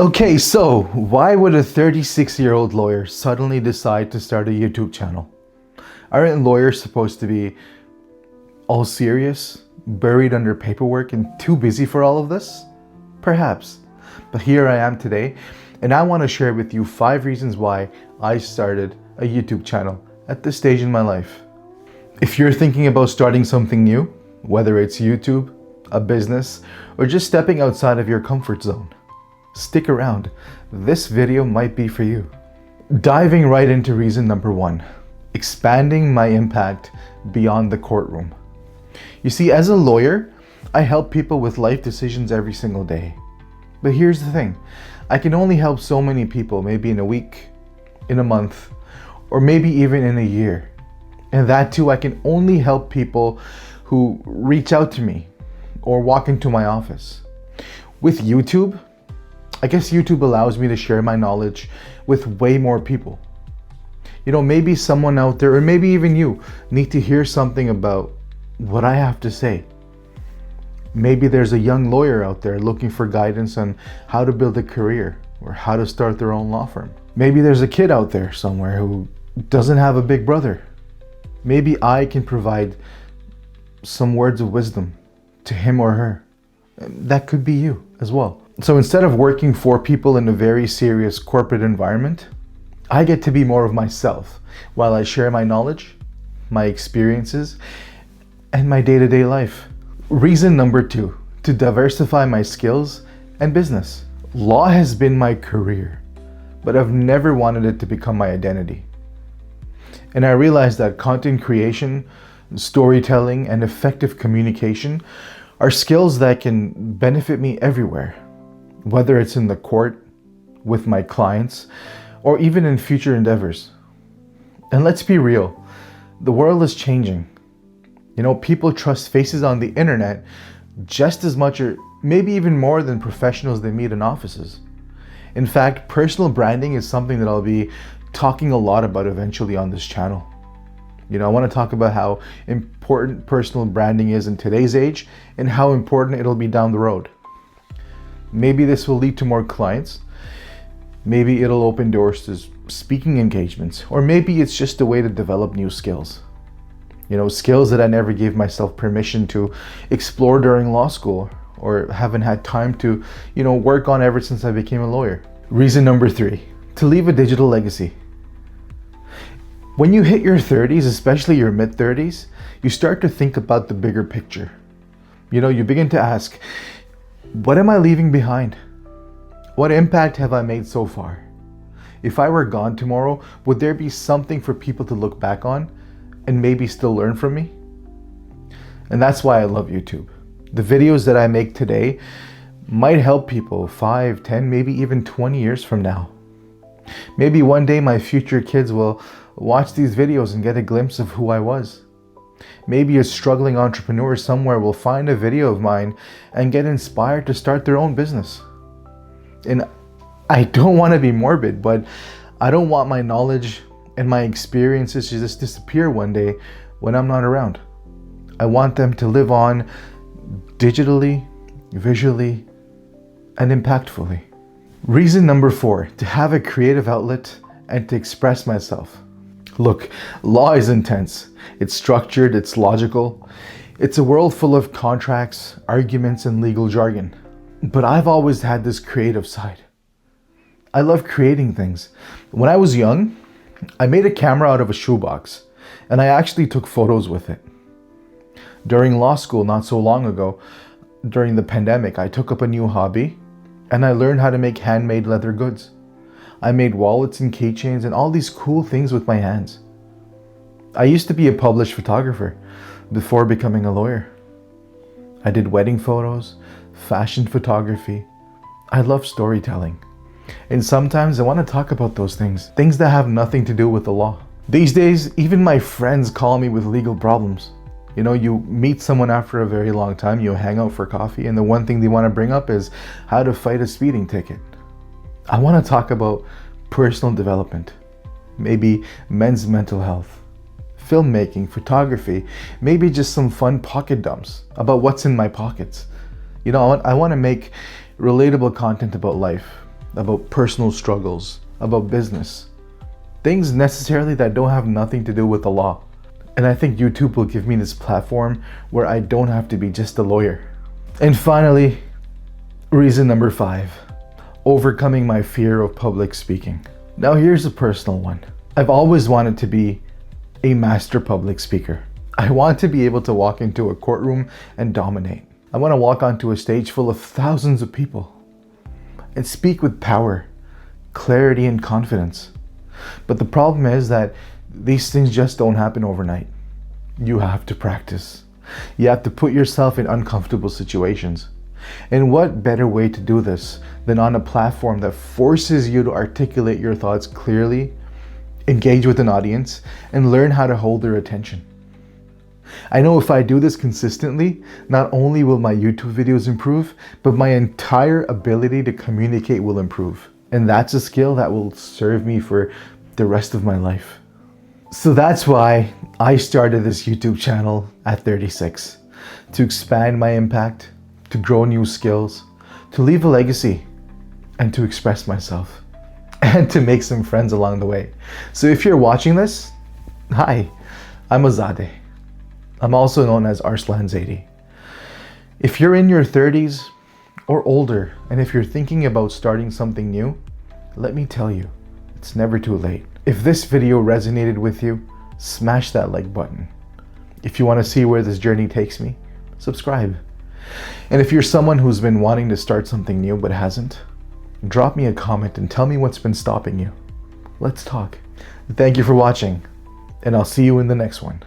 Okay, so why would a 36-year-old lawyer suddenly decide to start a YouTube channel? Aren't lawyers supposed to be all serious, buried under paperwork, and too busy for all of this? Perhaps. But here I am today, and I want to share with you 5 reasons why I started a YouTube channel at this stage in my life. If you're thinking about starting something new, whether it's YouTube, a business, or just stepping outside of your comfort zone, stick around. This video might be for you. Diving right into reason number 1, expanding my impact beyond the courtroom. You see, as a lawyer, I help people with life decisions every single day. But here's the thing, I can only help so many people, maybe in a week, in a month, or maybe even in a year. And that too, I can only help people who reach out to me or walk into my office. With YouTube, I guess YouTube allows me to share my knowledge with way more people. You know, maybe someone out there, or maybe even you, need to hear something about what I have to say. Maybe there's a young lawyer out there looking for guidance on how to build a career or how to start their own law firm. Maybe there's a kid out there somewhere who doesn't have a big brother. Maybe I can provide some words of wisdom to him or her. That could be you as well. So instead of working for people in a very serious corporate environment, I get to be more of myself while I share my knowledge, my experiences, and my day-to-day life. Reason number 2, to diversify my skills and business. Law has been my career, but I've never wanted it to become my identity. And I realized that content creation, storytelling, and effective communication are skills that can benefit me everywhere, whether it's in the court, with my clients, or even in future endeavors. And let's be real, the world is changing. You know, people trust faces on the internet just as much or maybe even more than professionals they meet in offices. In fact, personal branding is something that I'll be talking a lot about eventually on this channel. You know, I want to talk about how important personal branding is in today's age and how important it'll be down the road. Maybe this will lead to more clients. Maybe it'll open doors to speaking engagements, or maybe it's just a way to develop new skills. You know, skills that I never gave myself permission to explore during law school or haven't had time to, work on ever since I became a lawyer. Reason number 3, to leave a digital legacy. When you hit your 30s, especially your mid-30s, you start to think about the bigger picture. You begin to ask, what am I leaving behind? What impact have I made so far? If I were gone tomorrow, would there be something for people to look back on and maybe still learn from me? And that's why I love YouTube. The videos that I make today might help people 5, 10, maybe even 20 years from now. Maybe one day my future kids will watch these videos and get a glimpse of who I was. Maybe a struggling entrepreneur somewhere will find a video of mine and get inspired to start their own business. And I don't want to be morbid, but I don't want my knowledge and my experiences to just disappear one day when I'm not around. I want them to live on digitally, visually, and impactfully. Reason number 4, to have a creative outlet and to express myself. Look, law is intense. It's structured, it's logical. It's a world full of contracts, arguments, and legal jargon. But I've always had this creative side. I love creating things. When I was young, I made a camera out of a shoebox, and I actually took photos with it. During law school, not so long ago, during the pandemic, I took up a new hobby, and I learned how to make handmade leather goods. I made wallets and keychains and all these cool things with my hands. I used to be a published photographer before becoming a lawyer. I did wedding photos, fashion photography. I love storytelling. And sometimes I want to talk about those things that have nothing to do with the law. These days, even my friends call me with legal problems. You meet someone after a very long time, you hang out for coffee, and the one thing they want to bring up is how to fight a speeding ticket. I want to talk about personal development, maybe men's mental health, filmmaking, photography, maybe just some fun pocket dumps about what's in my pockets. I want to make relatable content about life, about personal struggles, about business. Things necessarily that don't have nothing to do with the law. And I think YouTube will give me this platform where I don't have to be just a lawyer. And finally, reason number 5, overcoming my fear of public speaking. Now here's a personal one. I've always wanted to be a master public speaker. I want to be able to walk into a courtroom and dominate. I want to walk onto a stage full of thousands of people and speak with power, clarity, and confidence. But the problem is that these things just don't happen overnight. You have to practice. You have to put yourself in uncomfortable situations. And what better way to do this than on a platform that forces you to articulate your thoughts clearly, engage with an audience, and learn how to hold their attention. I know if I do this consistently, not only will my YouTube videos improve, but my entire ability to communicate will improve. And that's a skill that will serve me for the rest of my life. So that's why I started this YouTube channel at 36, to expand my impact, to grow new skills, to leave a legacy, and to express myself, and to make some friends along the way. So if you're watching this, hi, I'm Azadeh. I'm also known as Arslan Zaidi. If you're in your 30s or older, and if you're thinking about starting something new, let me tell you, it's never too late. If this video resonated with you, smash that like button. If you want to see where this journey takes me, subscribe. And if you're someone who's been wanting to start something new but hasn't, drop me a comment and tell me what's been stopping you. Let's talk. Thank you for watching, and I'll see you in the next one.